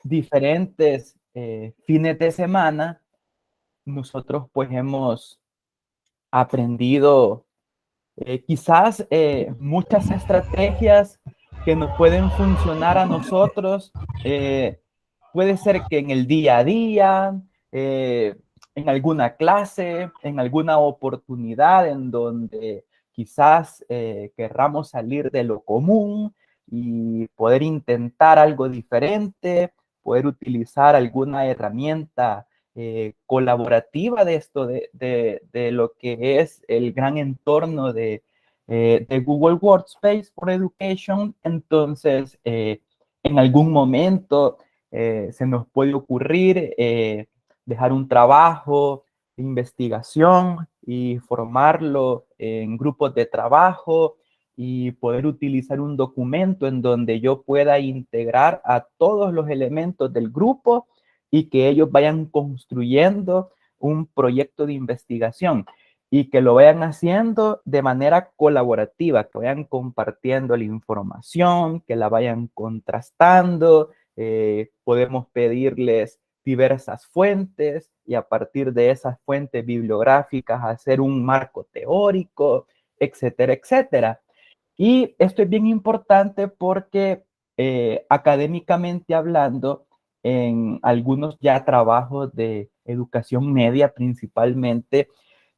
diferentes fines de semana, nosotros pues hemos aprendido quizás muchas estrategias que nos pueden funcionar a nosotros. Puede ser que en el día a día, en alguna clase, en alguna oportunidad en donde quizás querramos salir de lo común y poder intentar algo diferente, poder utilizar alguna herramienta colaborativa de esto, de lo que es el gran entorno de Google Workspace for Education. Entonces, en algún momento se nos puede ocurrir dejar un trabajo de investigación y formarlo en grupos de trabajo y poder utilizar un documento en donde yo pueda integrar a todos los elementos del grupo y que ellos vayan construyendo un proyecto de investigación y que lo vayan haciendo de manera colaborativa, que vayan compartiendo la información, que la vayan contrastando. Podemos pedirles diversas fuentes y a partir de esas fuentes bibliográficas hacer un marco teórico, etcétera, etcétera. Y esto es bien importante porque académicamente hablando, en algunos ya trabajos de educación media principalmente,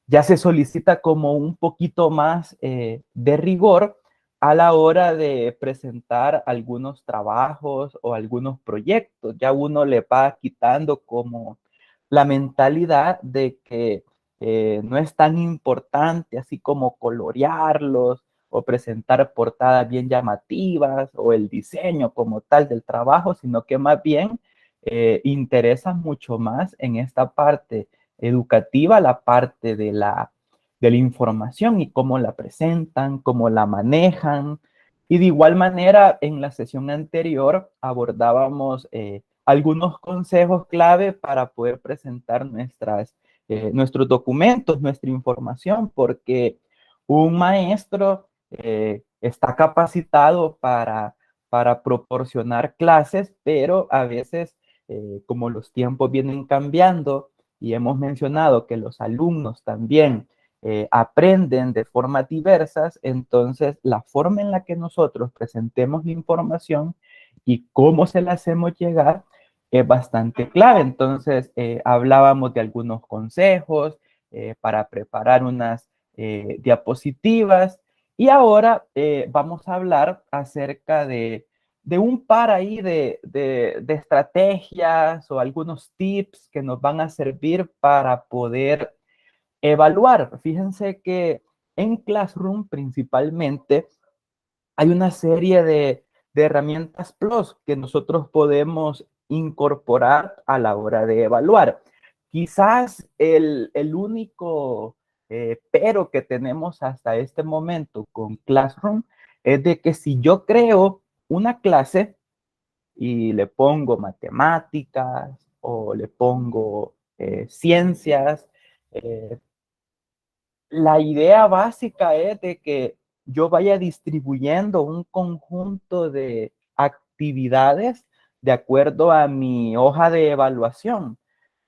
ya se solicita como un poquito más de rigor a la hora de presentar algunos trabajos o algunos proyectos. Ya uno le va quitando como la mentalidad de que no es tan importante así como colorearlos o presentar portadas bien llamativas o el diseño como tal del trabajo, sino que más bien interesa mucho más en esta parte educativa, la parte de la información y cómo la presentan, cómo la manejan. Y de igual manera, en la sesión anterior abordábamos algunos consejos clave para poder presentar nuestros documentos, nuestra información, porque un maestro está capacitado para proporcionar clases, pero a veces, como los tiempos vienen cambiando y hemos mencionado que los alumnos también aprenden de formas diversas, entonces la forma en la que nosotros presentemos la información y cómo se la hacemos llegar es bastante clave. Entonces, hablábamos de algunos consejos para preparar unas diapositivas y ahora vamos a hablar acerca de un par ahí de estrategias o algunos tips que nos van a servir para poder evaluar. Fíjense que en Classroom principalmente hay una serie de herramientas plus que nosotros podemos incorporar a la hora de evaluar. Quizás el único pero que tenemos hasta este momento con Classroom es de que si yo creo una clase y le pongo matemáticas o le pongo ciencias, eh, la idea básica es de que yo vaya distribuyendo un conjunto de actividades de acuerdo a mi hoja de evaluación.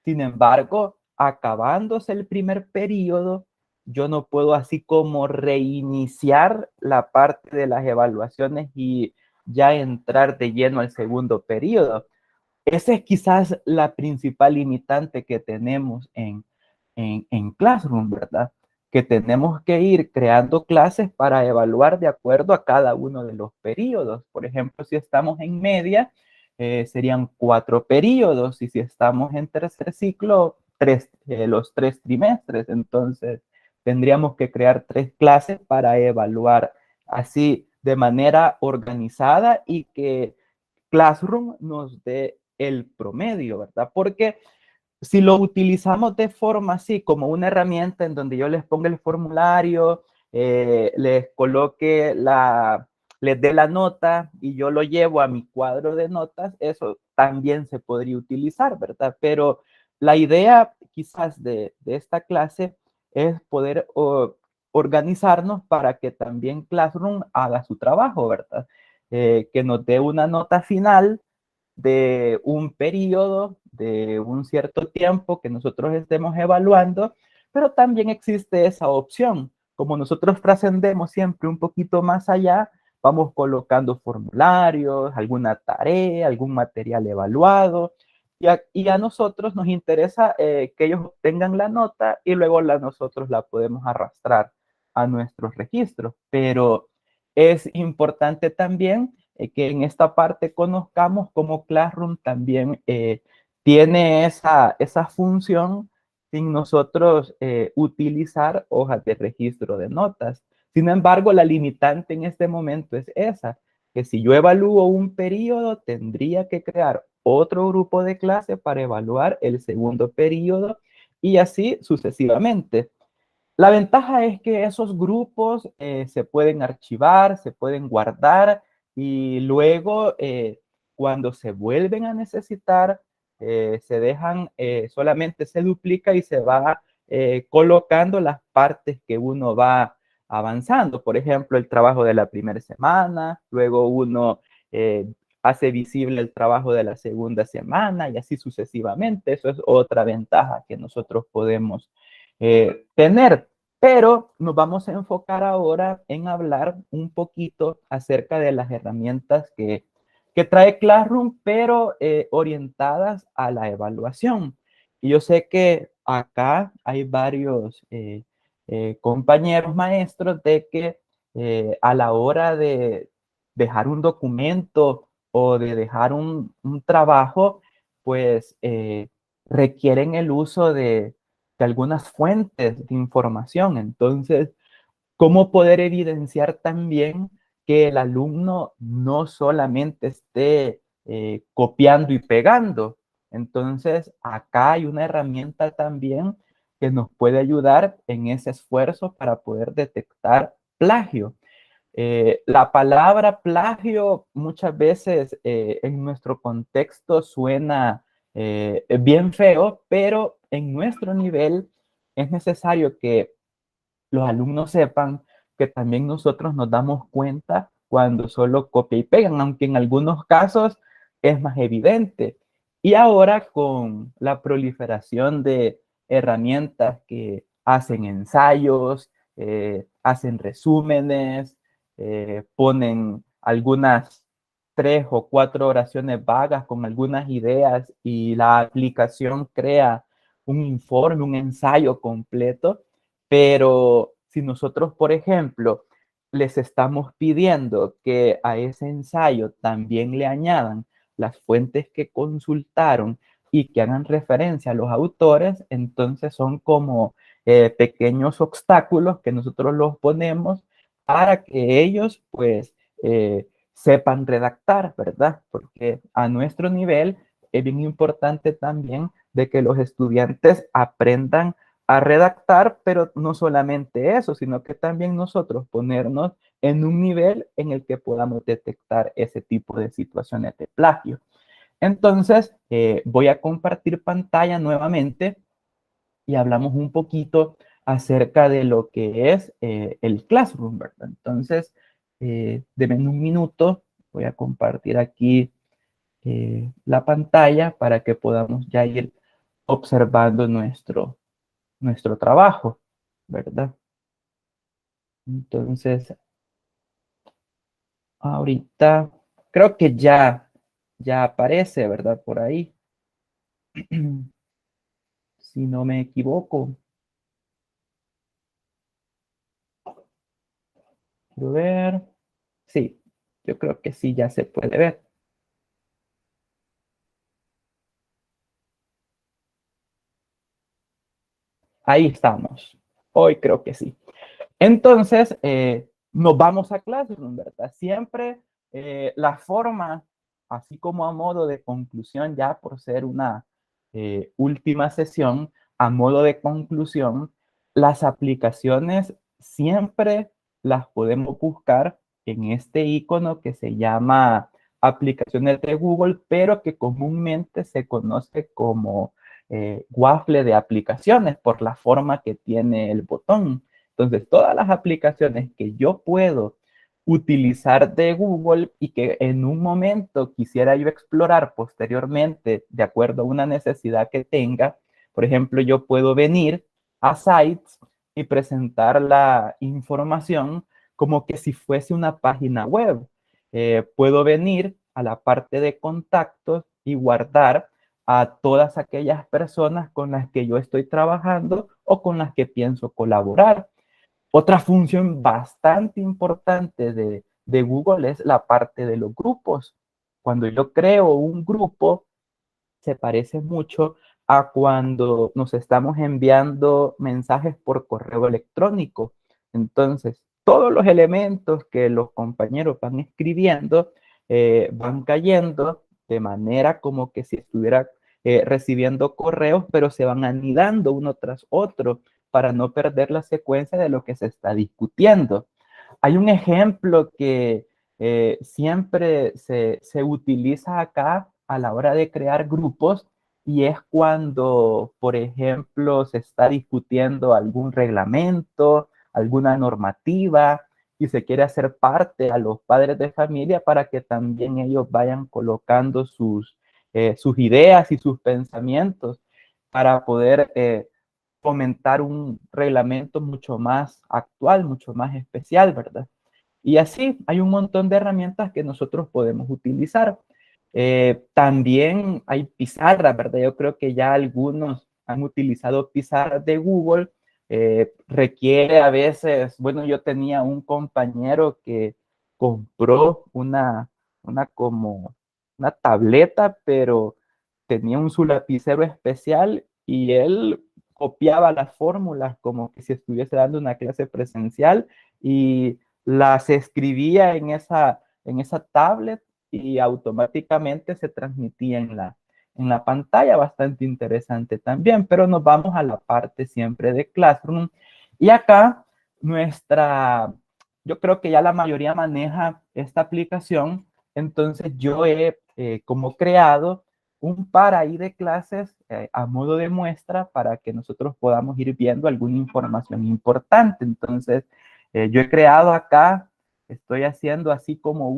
Sin embargo, acabándose el primer periodo, yo no puedo así como reiniciar la parte de las evaluaciones y ya entrar de lleno al segundo periodo. Esa es quizás la principal limitante que tenemos en Classroom, ¿verdad? Que tenemos que ir creando clases para evaluar de acuerdo a cada uno de los periodos. Por ejemplo, si estamos en media, serían 4 periodos, y si estamos en tercer ciclo, los 3 trimestres. Entonces, tendríamos que crear 3 clases para evaluar así de manera organizada y que Classroom nos dé el promedio, ¿verdad? Porque si lo utilizamos de forma así, como una herramienta en donde yo les ponga el formulario, les coloque les dé la nota y yo lo llevo a mi cuadro de notas, eso también se podría utilizar, ¿verdad? Pero la idea quizás de esta clase es poder organizarnos para que también Classroom haga su trabajo, ¿verdad? Que nos dé una nota final de un periodo, de un cierto tiempo que nosotros estemos evaluando, pero también existe esa opción. Como nosotros trascendemos siempre un poquito más allá, vamos colocando formularios, alguna tarea, algún material evaluado, y a nosotros nos interesa que ellos obtengan la nota y luego nosotros la podemos arrastrar a nuestros registros. Pero es importante también que en esta parte conozcamos cómo Classroom también tiene esa función sin nosotros utilizar hojas de registro de notas. Sin embargo, la limitante en este momento es esa, que si yo evalúo un periodo, tendría que crear otro grupo de clase para evaluar el segundo periodo y así sucesivamente. La ventaja es que esos grupos se pueden archivar, se pueden guardar y luego cuando se vuelven a necesitar, se dejan, solamente se duplica y se va colocando las partes que uno va avanzando. Por ejemplo, el trabajo de la primera semana, luego uno hace visible el trabajo de la segunda semana y así sucesivamente. Eso es otra ventaja que nosotros podemos tener. Pero nos vamos a enfocar ahora en hablar un poquito acerca de las herramientas que trae Classroom, pero orientadas a la evaluación. Y yo sé que acá hay varios compañeros maestros de que a la hora de dejar un documento o de dejar un trabajo, pues requieren el uso de algunas fuentes de información. Entonces, ¿cómo poder evidenciar también que el alumno no solamente esté copiando y pegando? Entonces, acá hay una herramienta también que nos puede ayudar en ese esfuerzo para poder detectar plagio. La palabra plagio muchas veces en nuestro contexto suena bien feo, pero en nuestro nivel es necesario que los alumnos sepan que también nosotros nos damos cuenta cuando solo copia y pegan, aunque en algunos casos es más evidente. Y ahora con la proliferación de herramientas que hacen ensayos, hacen resúmenes, ponen algunas 3 o 4 oraciones vagas con algunas ideas y la aplicación crea un informe, un ensayo completo. Pero si nosotros, por ejemplo, les estamos pidiendo que a ese ensayo también le añadan las fuentes que consultaron y que hagan referencia a los autores, entonces son como pequeños obstáculos que nosotros los ponemos para que ellos pues sepan redactar, ¿verdad? Porque a nuestro nivel es bien importante también de que los estudiantes aprendan a redactar, pero no solamente eso, sino que también nosotros ponernos en un nivel en el que podamos detectar ese tipo de situaciones de plagio. Entonces, voy a compartir pantalla nuevamente y hablamos un poquito acerca de lo que es el Classroom, ¿verdad? Entonces, denme un minuto, voy a compartir aquí la pantalla para que podamos ya ir observando nuestro trabajo, ¿verdad? Entonces, ahorita creo que ya aparece, ¿verdad? Por ahí, si no me equivoco. Quiero ver. Sí, yo creo que sí, ya se puede ver. Ahí estamos. Hoy creo que sí. Entonces, nos vamos a Classroom, ¿verdad? Siempre la forma, así como a modo de conclusión, ya por ser una última sesión, a modo de conclusión, las aplicaciones siempre las podemos buscar en este icono que se llama aplicaciones de Google, pero que comúnmente se conoce como waffle de aplicaciones por la forma que tiene el botón. Entonces, todas las aplicaciones que yo puedo utilizar de Google y que en un momento quisiera yo explorar posteriormente, de acuerdo a una necesidad que tenga. Por ejemplo, yo puedo venir a sites y presentar la información como que si fuese una página web. Puedo venir a la parte de contactos y guardar a todas aquellas personas con las que yo estoy trabajando o con las que pienso colaborar. Otra función bastante importante de Google es la parte de los grupos. Cuando yo creo un grupo, se parece mucho a cuando nos estamos enviando mensajes por correo electrónico. Entonces, todos los elementos que los compañeros van escribiendo van cayendo de manera como que si estuviera recibiendo correos, pero se van anidando uno tras otro para no perder la secuencia de lo que se está discutiendo. Hay un ejemplo que siempre se utiliza acá a la hora de crear grupos y es cuando, por ejemplo, se está discutiendo algún reglamento, alguna normativa y se quiere hacer parte a los padres de familia para que también ellos vayan colocando sus ideas y sus pensamientos para poder fomentar un reglamento mucho más actual, mucho más especial, ¿verdad? Y así hay un montón de herramientas que nosotros podemos utilizar. También hay pizarras, ¿verdad? Yo creo que ya algunos han utilizado pizarras de Google. Requiere a veces, bueno, yo tenía un compañero que compró una como una tableta, pero tenía su lapicero especial y él copiaba las fórmulas como que si estuviese dando una clase presencial y las escribía en esa tablet y automáticamente se transmitía en la pantalla, bastante interesante también, pero nos vamos a la parte siempre de Classroom. Y acá yo creo que ya la mayoría maneja esta aplicación, entonces yo he como creado un par ahí de clases a modo de muestra para que nosotros podamos ir viendo alguna información importante. Entonces, yo he creado acá, estoy haciendo así como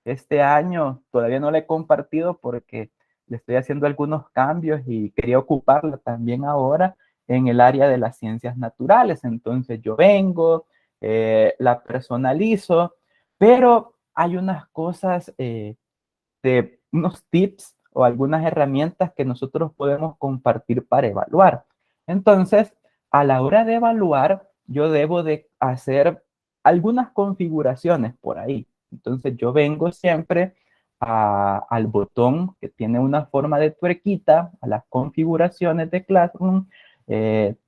este año, todavía no la he compartido porque le estoy haciendo algunos cambios y quería ocuparla también ahora en el área de las ciencias naturales. Entonces yo vengo, la personalizo, pero hay unas cosas de unos tips o algunas herramientas que nosotros podemos compartir para evaluar. Entonces, a la hora de evaluar, yo debo de hacer algunas configuraciones por ahí. Entonces, yo vengo siempre al botón que tiene una forma de tuerquita, a las configuraciones de Classroom.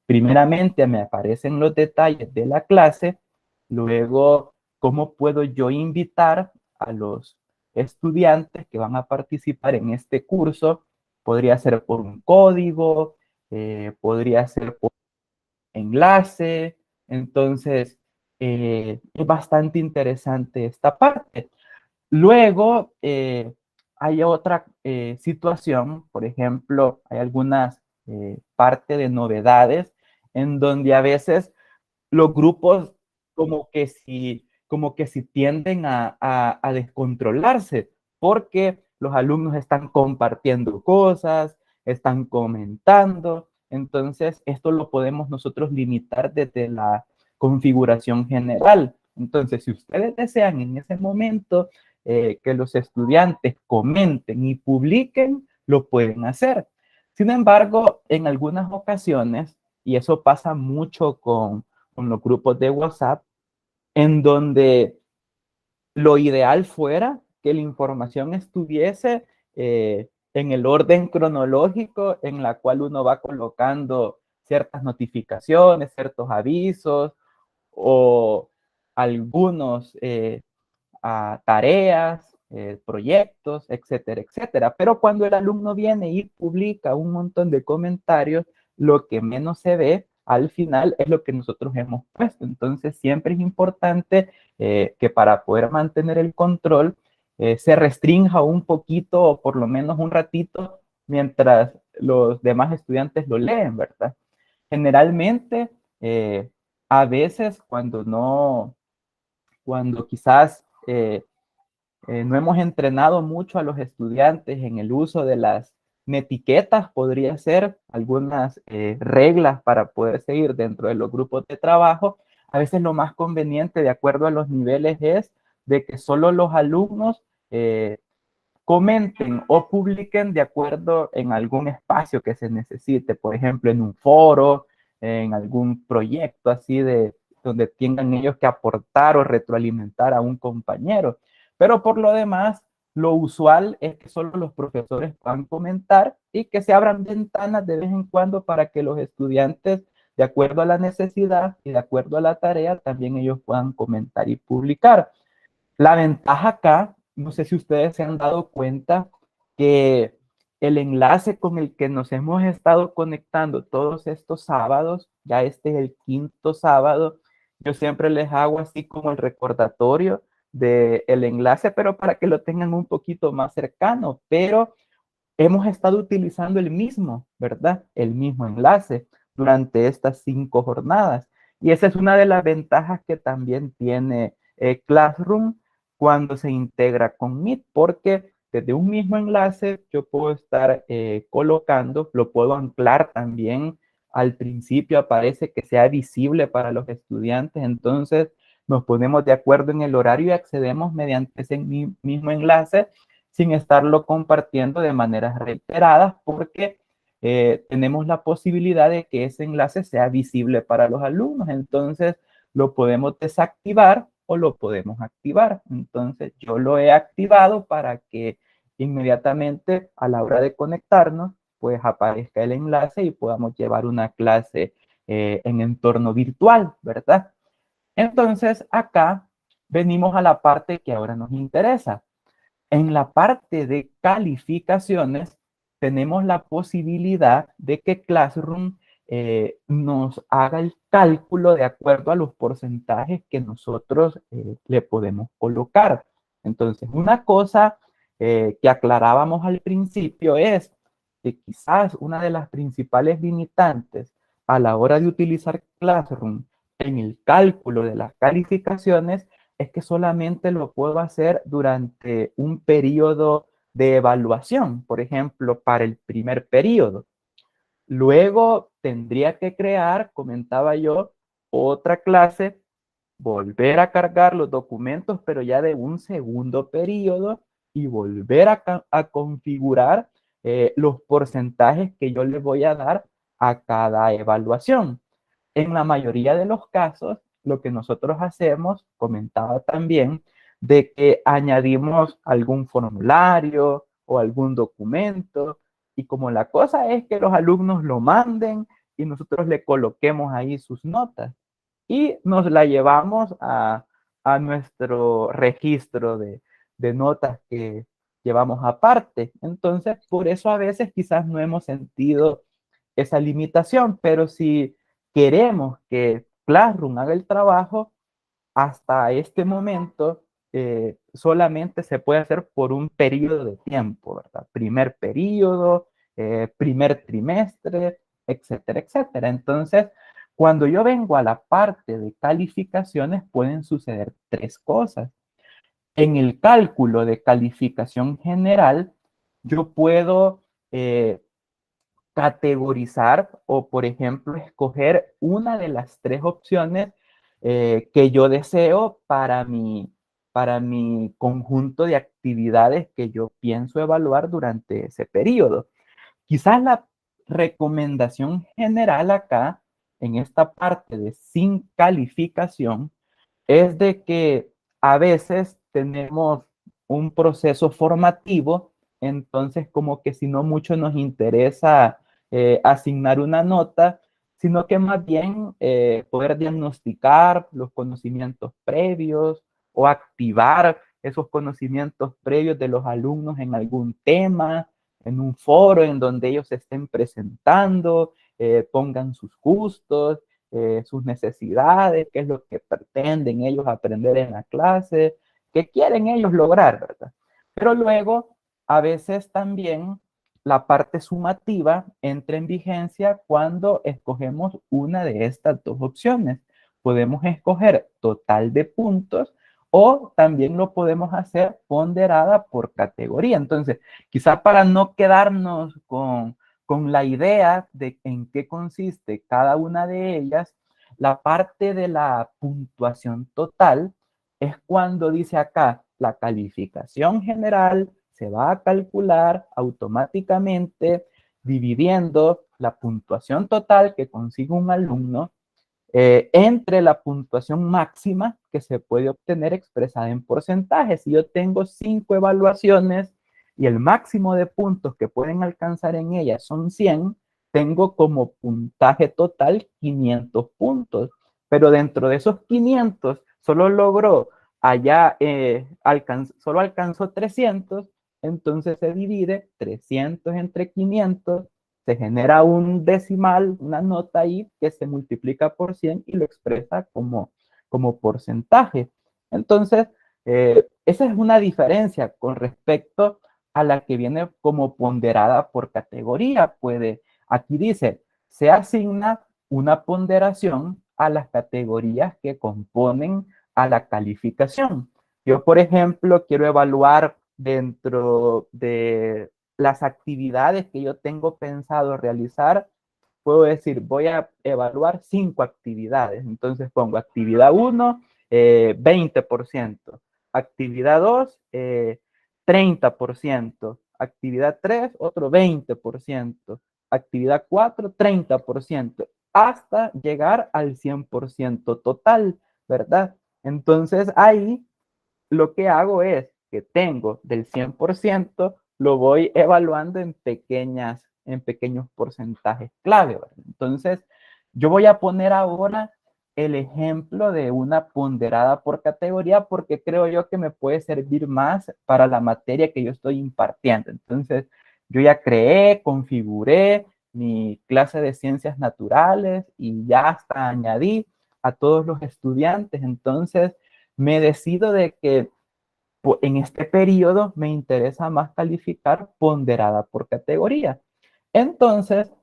Primeramente me aparecen los detalles de la clase, luego cómo puedo yo invitar a los estudiantes que van a participar en este curso. Podría ser por un código, podría ser por enlace. Entonces, es bastante interesante esta parte. Luego, hay otra situación, por ejemplo, hay algunas partes de novedades en donde a veces los grupos como que si tienden a descontrolarse, porque los alumnos están compartiendo cosas, están comentando. Entonces, esto lo podemos nosotros limitar desde la configuración general. Entonces, si ustedes desean en ese momento que los estudiantes comenten y publiquen, lo pueden hacer. Sin embargo, en algunas ocasiones, y eso pasa mucho con los grupos de WhatsApp, en donde lo ideal fuera que la información estuviese en el orden cronológico en la cual uno va colocando ciertas notificaciones, ciertos avisos o algunos a tareas, proyectos, etcétera, etcétera. Pero cuando el alumno viene y publica un montón de comentarios, lo que menos se ve al final es lo que nosotros hemos puesto. Entonces, siempre es importante que para poder mantener el control se restrinja un poquito o por lo menos un ratito mientras los demás estudiantes lo leen, ¿verdad? Generalmente, a veces cuando no cuando quizás no hemos entrenado mucho a los estudiantes en el uso de las netiquetas, podría ser algunas reglas para poder seguir dentro de los grupos de trabajo. A veces lo más conveniente, de acuerdo a los niveles, es de que solo los alumnos comenten o publiquen de acuerdo en algún espacio que se necesite, por ejemplo, en un foro, en algún proyecto así de donde tengan ellos que aportar o retroalimentar a un compañero. Pero por lo demás, lo usual es que solo los profesores puedan comentar y que se abran ventanas de vez en cuando para que los estudiantes, de acuerdo a la necesidad y de acuerdo a la tarea, también ellos puedan comentar y publicar. La ventaja acá, no sé si ustedes se han dado cuenta que el enlace con el que nos hemos estado conectando todos estos sábados, ya este es el quinto sábado, yo siempre les hago así como el recordatorio del enlace, pero para que lo tengan un poquito más cercano, pero hemos estado utilizando el mismo, ¿verdad? El mismo enlace durante estas 5 jornadas. Y esa es una de las ventajas que también tiene Classroom cuando se integra con Meet, porque desde un mismo enlace yo puedo estar colocando, lo puedo anclar también al principio, aparece que sea visible para los estudiantes, entonces nos ponemos de acuerdo en el horario y accedemos mediante ese mismo enlace sin estarlo compartiendo de maneras reiteradas, porque tenemos la posibilidad de que ese enlace sea visible para los alumnos. Entonces, lo podemos desactivar o lo podemos activar. Entonces, yo lo he activado para que inmediatamente a la hora de conectarnos, pues aparezca el enlace y podamos llevar una clase en entorno virtual, ¿verdad? Entonces, acá venimos a la parte que ahora nos interesa. En la parte de calificaciones, tenemos la posibilidad de que Classroom nos haga el cálculo de acuerdo a los porcentajes que nosotros le podemos colocar. Entonces, una cosa que aclarábamos al principio es que quizás una de las principales limitantes a la hora de utilizar Classroom en el cálculo de las calificaciones es que solamente lo puedo hacer durante un periodo de evaluación, por ejemplo, para el primer periodo. Luego tendría que crear, comentaba yo, otra clase, volver a cargar los documentos, pero ya de un segundo periodo y volver a configurar los porcentajes que yo le voy a dar a cada evaluación. En la mayoría de los casos, lo que nosotros hacemos, comentaba también, de que añadimos algún formulario o algún documento, y como la cosa es que los alumnos lo manden y nosotros le coloquemos ahí sus notas y nos la llevamos a nuestro registro de notas que llevamos aparte. Entonces, por eso a veces quizás no hemos sentido esa limitación, pero si queremos que Classroom haga el trabajo, hasta este momento solamente se puede hacer por un periodo de tiempo, ¿verdad? Primer periodo, primer trimestre, etcétera, etcétera. Entonces, cuando yo vengo a la parte de calificaciones, pueden suceder 3 cosas. En el cálculo de calificación general, yo puedo categorizar o, por ejemplo, escoger una de las 3 opciones que yo deseo para mi conjunto de actividades que yo pienso evaluar durante ese periodo. Quizás la recomendación general acá, en esta parte de sin calificación, es de que a veces tenemos un proceso formativo, entonces como que si no mucho nos interesa asignar una nota, sino que más bien poder diagnosticar los conocimientos previos o activar esos conocimientos previos de los alumnos en algún tema, en un foro en donde ellos se estén presentando, pongan sus gustos, sus necesidades, qué es lo que pretenden ellos aprender en la clase, qué quieren ellos lograr, ¿verdad? Pero luego, a veces también la parte sumativa entra en vigencia cuando escogemos una de estas 2 opciones. Podemos escoger total de puntos o también lo podemos hacer ponderada por categoría. Entonces, quizá para no quedarnos con la idea de en qué consiste cada una de ellas, la parte de la puntuación total es cuando dice acá, la calificación general se va a calcular automáticamente dividiendo la puntuación total que consigue un alumno entre la puntuación máxima que se puede obtener expresada en porcentajes. Si yo tengo 5 evaluaciones y el máximo de puntos que pueden alcanzar en ellas son 100, tengo como puntaje total 500 puntos. Pero dentro de esos 500 solo logró solo alcanzó 300, entonces se divide 300 entre 500, se genera un decimal, una nota ahí que se multiplica por 100 y lo expresa como porcentaje. Entonces, esa es una diferencia con respecto a la que viene como ponderada por categoría. Aquí dice, se asigna una ponderación a las categorías que componen a la calificación. Yo, por ejemplo, quiero evaluar dentro de las actividades que yo tengo pensado realizar, puedo decir, voy a evaluar 5 actividades. Entonces pongo actividad 1, 20%, actividad 2, 30%, actividad 3, otro 20%, actividad 4, 30%, hasta llegar al 100% total, ¿verdad? Entonces ahí lo que hago es que tengo del 100%, lo voy evaluando en pequeños porcentajes clave, ¿verdad? Entonces, yo voy a poner ahora el ejemplo de una ponderada por categoría porque creo yo que me puede servir más para la materia que yo estoy impartiendo. Entonces, yo ya creé, configuré mi clase de ciencias naturales y ya hasta añadí a todos los estudiantes. Entonces, me decido de que en este periodo me interesa más calificar ponderada por categoría. Entonces,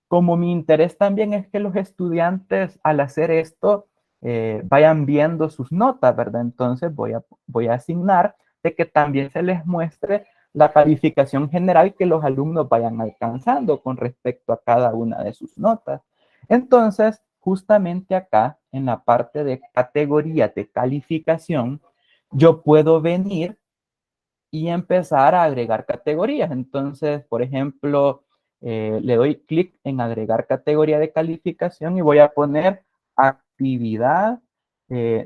como mi interés también es que los estudiantes al hacer esto vayan viendo sus notas, ¿verdad? Entonces voy a asignar de que también se les muestre la calificación general que los alumnos vayan alcanzando con respecto a cada una de sus notas. Entonces, justamente acá, en la parte de categoría de calificación, yo puedo venir y empezar a agregar categorías. Entonces, por ejemplo, le doy clic en agregar categoría de calificación y voy a poner actividad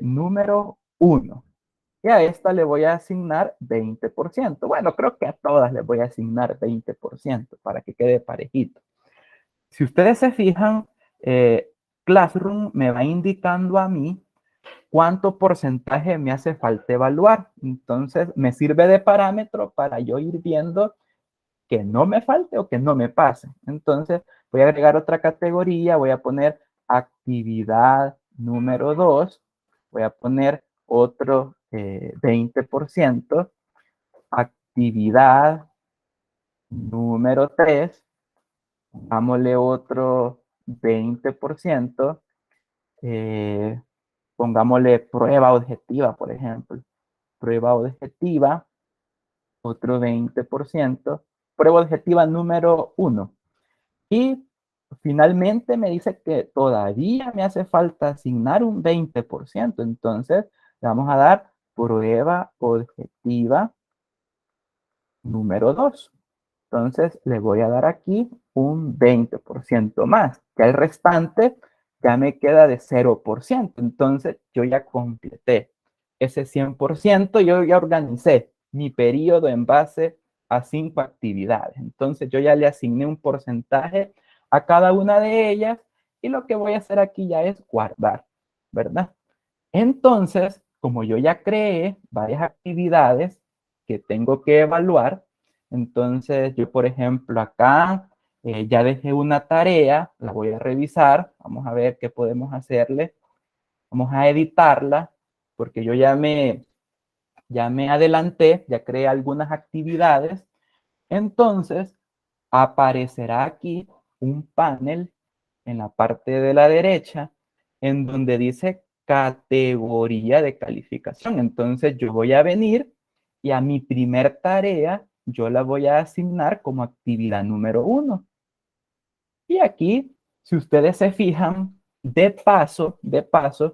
número 1. Y a esta le voy a asignar 20%. Bueno, creo que a todas les voy a asignar 20% para que quede parejito. Si ustedes se fijan, Classroom me va indicando a mí cuánto porcentaje me hace falta evaluar. Entonces, me sirve de parámetro para yo ir viendo que no me falte o que no me pase. Entonces, voy a agregar otra categoría, voy a poner actividad número 2, voy a poner otro 20%, actividad número 3, dámosle otro 20%, pongámosle prueba objetiva, por ejemplo. Prueba objetiva, otro 20%, prueba objetiva número 1. Y finalmente me dice que todavía me hace falta asignar un 20%. Entonces, le vamos a dar prueba objetiva número 2. Entonces, le voy a dar aquí un 20% más. Que el restante ya me queda de 0%. Entonces, yo ya completé ese 100%. Yo ya organicé mi periodo en base a 5 actividades. Entonces, yo ya le asigné un porcentaje a cada una de ellas y lo que voy a hacer aquí ya es guardar, ¿verdad? Entonces, como yo ya creé varias actividades que tengo que evaluar, entonces yo, por ejemplo, acá ya dejé una tarea, la voy a revisar, vamos a ver qué podemos hacerle, vamos a editarla, porque yo ya me adelanté, ya creé algunas actividades, entonces aparecerá aquí un panel en la parte de la derecha en donde dice categoría de calificación. Entonces yo voy a venir y a mi primer tarea yo la voy a asignar como actividad número 1. Y aquí, si ustedes se fijan, de paso,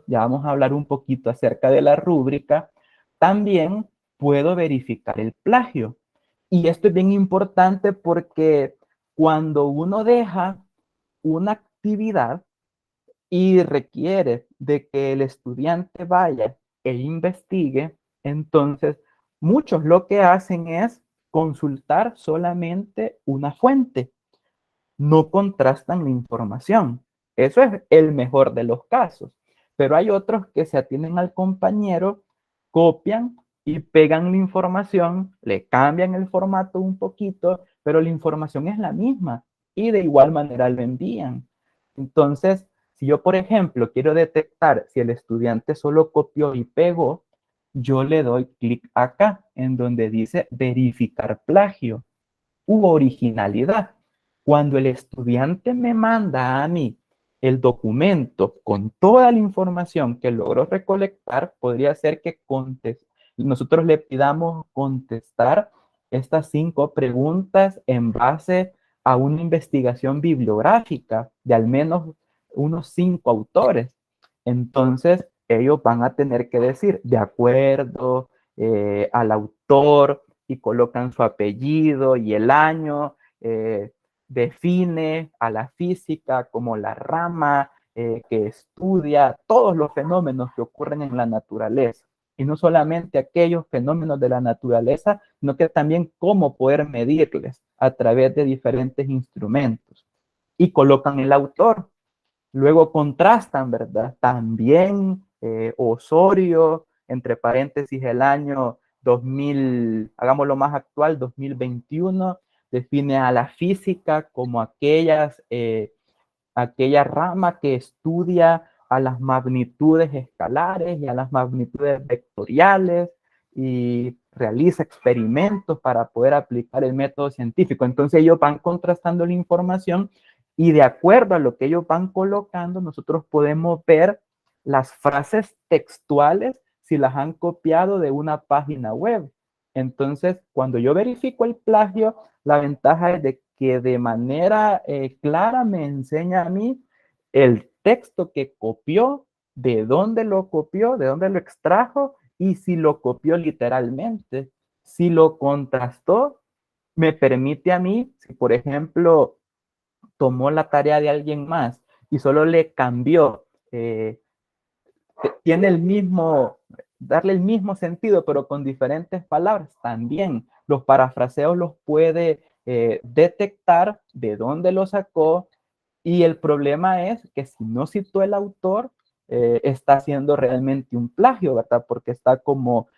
ya vamos a hablar un poquito acerca de la rúbrica, también puedo verificar el plagio. Y esto es bien importante porque cuando uno deja una actividad y requiere de que el estudiante vaya e investigue, entonces muchos lo que hacen es consultar solamente una fuente, no contrastan la información. Eso es el mejor de los casos. Pero hay otros que se atienen al compañero, copian y pegan la información, le cambian el formato un poquito, pero la información es la misma y de igual manera lo envían. Entonces, si yo, por ejemplo, quiero detectar si el estudiante solo copió y pegó, yo le doy clic acá en donde dice verificar plagio u originalidad. Cuando el estudiante me manda a mí el documento con toda la información que logró recolectar, podría ser que nosotros le pidamos contestar estas 5 preguntas en base a una investigación bibliográfica de al menos unos 5 autores. Entonces, ellos van a tener que decir, de acuerdo al autor, y colocan su apellido y el año, define a la física como la rama que estudia todos los fenómenos que ocurren en la naturaleza. Y no solamente aquellos fenómenos de la naturaleza, sino que también cómo poder medirles a través de diferentes instrumentos. Y colocan el autor. Luego contrastan, ¿verdad? También Osorio, entre paréntesis, el año 2000, hagámoslo más actual, 2021, define a la física como aquella rama que estudia a las magnitudes escalares y a las magnitudes vectoriales y realiza experimentos para poder aplicar el método científico. Entonces ellos van contrastando la información y de acuerdo a lo que ellos van colocando, nosotros podemos ver las frases textuales si las han copiado de una página web. Entonces, cuando yo verifico el plagio, la ventaja es de que de manera clara me enseña a mí el texto que copió, de dónde lo copió, de dónde lo extrajo y si lo copió literalmente. Si lo contrastó, me permite a mí, si por ejemplo tomó la tarea de alguien más y solo le cambió, tiene el mismo, darle el mismo sentido, pero con diferentes palabras, también los parafraseos los puede detectar de dónde lo sacó. Y el problema es que si no citó el autor, está haciendo realmente un plagio, ¿verdad? Porque está como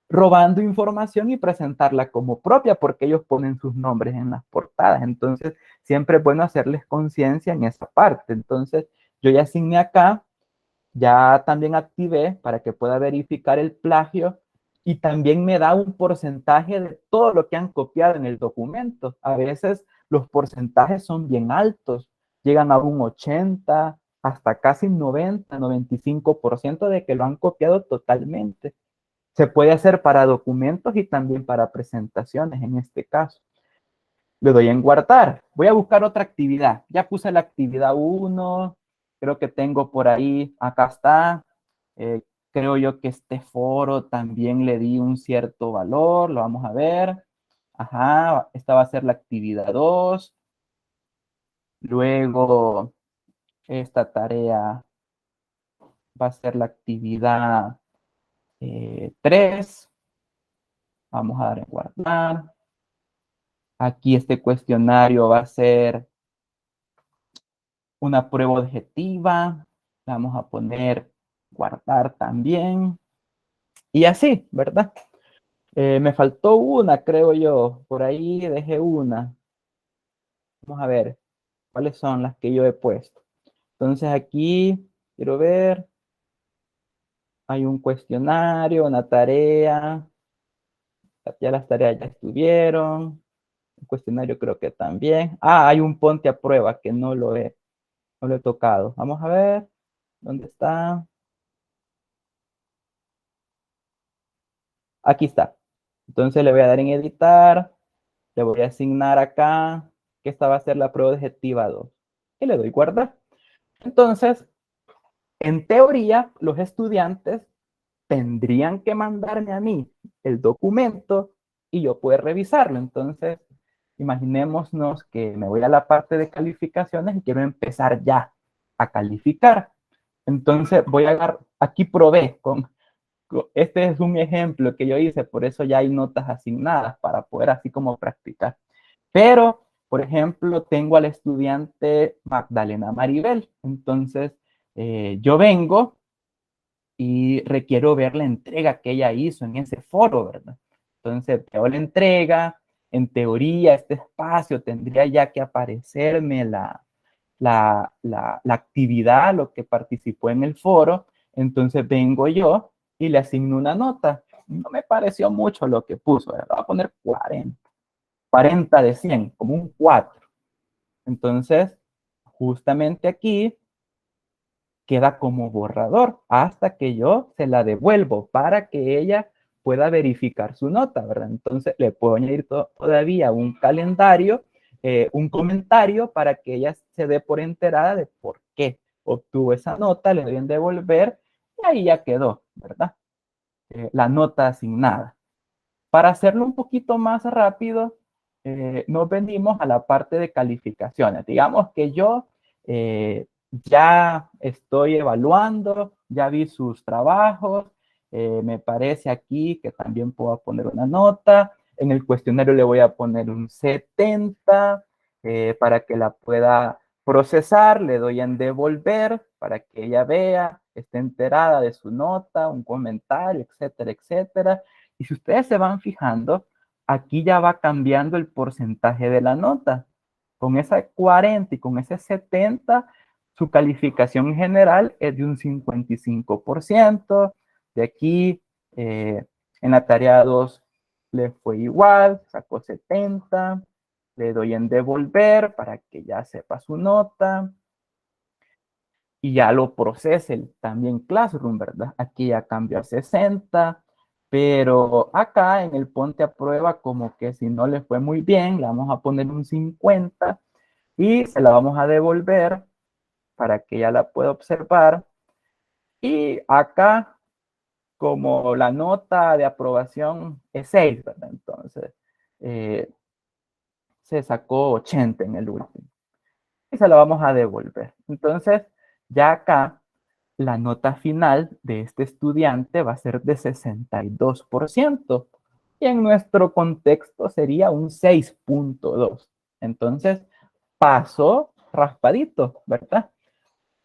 robando información y presentarla como propia, porque ellos ponen sus nombres en las portadas. Entonces, siempre es bueno hacerles conciencia en esa parte. Entonces, yo ya asigné acá, ya también activé para que pueda verificar el plagio y también me da un porcentaje de todo lo que han copiado en el documento. A veces los porcentajes son bien altos, llegan a un 80, hasta casi 90, 95% de que lo han copiado totalmente. Se puede hacer para documentos y también para presentaciones en este caso. Le doy en guardar. Voy a buscar otra actividad. Ya puse la actividad 1. Creo que tengo por ahí. Acá está. Eh, Creo yo que este foro también le di un cierto valor. Lo vamos a ver. Ajá. Esta va a ser la actividad 2. Luego, esta tarea va a ser la actividad 3. Vamos a dar en guardar. Aquí este cuestionario va a ser una prueba objetiva, vamos a poner guardar también, y así, ¿verdad? Me faltó una, creo yo, por ahí dejé una. Vamos a ver cuáles son las que yo he puesto. Entonces aquí, quiero ver, hay un cuestionario, una tarea, ya las tareas ya estuvieron, el cuestionario creo que también. Ah, hay un ponte a prueba que no lo he tocado. Vamos a ver, ¿dónde está? Aquí está. Entonces le voy a dar en editar, le voy a asignar acá que esta va a ser la prueba objetiva 2 y le doy guardar. Entonces, en teoría, los estudiantes tendrían que mandarme a mí el documento y yo poder revisarlo. Entonces, imaginémonos que me voy a la parte de calificaciones y quiero empezar ya a calificar. Entonces, voy a agarrar, aquí probé este es un ejemplo que yo hice, por eso ya hay notas asignadas para poder así como practicar. Pero, por ejemplo, tengo al estudiante Magdalena Maribel. Entonces, yo vengo y requiero ver la entrega que ella hizo en ese foro, ¿verdad? Entonces, veo la entrega, en teoría, este espacio tendría ya que aparecerme la actividad, lo que participó en el foro, entonces vengo yo y le asigno una nota. No me pareció mucho lo que puso, ¿verdad? Voy a poner 40 de 100, como un 4. Entonces, justamente aquí queda como borrador hasta que yo se la devuelvo para que ella pueda verificar su nota, ¿verdad? Entonces le puedo añadir todavía un calendario, un comentario para que ella se dé por enterada de por qué obtuvo esa nota, le doy en devolver y ahí ya quedó, ¿verdad? La nota asignada. Para hacerlo un poquito más rápido, nos venimos a la parte de calificaciones. Digamos que yo ya estoy evaluando, ya vi sus trabajos, me parece aquí que también puedo poner una nota. En el cuestionario le voy a poner un 70 para que la pueda procesar, le doy en devolver para que ella vea, esté enterada de su nota, un comentario, etcétera, etcétera. Y si ustedes se van fijando, aquí ya va cambiando el porcentaje de la nota. Con esa 40 y con ese 70, su calificación general es de un 55%. De aquí, en la tarea 2 le fue igual, sacó 70. Le doy en devolver para que ya sepa su nota y ya lo procese también Classroom, ¿verdad? Aquí ya cambió a 60, pero acá en el ponte a prueba como que si no le fue muy bien, le vamos a poner un 50 y se la vamos a devolver para que ella la pueda observar. Y acá, como la nota de aprobación es 6, ¿verdad? Entonces, eh, se sacó 80 en el último. Y se la vamos a devolver. Entonces, ya acá la nota final de este estudiante va a ser de 62%. Y en nuestro contexto sería un 6.2. Entonces, pasó raspadito, ¿verdad?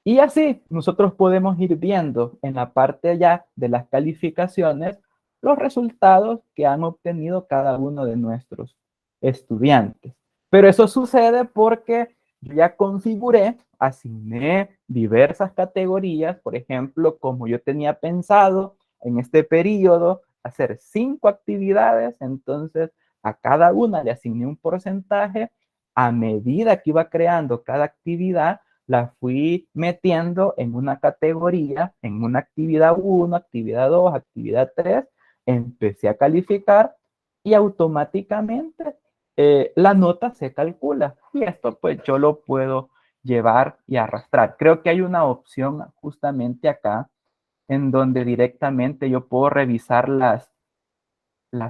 Y así nosotros podemos ir viendo en la parte ya de las calificaciones los resultados que han obtenido cada uno de nuestros estudiantes. Pero eso sucede porque yo ya configuré, asigné diversas categorías, por ejemplo, como yo tenía pensado en este periodo hacer 5 actividades, entonces a cada una le asigné un porcentaje. A medida que iba creando cada actividad, la fui metiendo en una categoría, en una actividad 1, actividad 2, actividad 3, empecé a calificar y automáticamente la nota se calcula. Y esto pues yo lo puedo llevar y arrastrar. Creo que hay una opción justamente acá en donde directamente yo puedo revisar las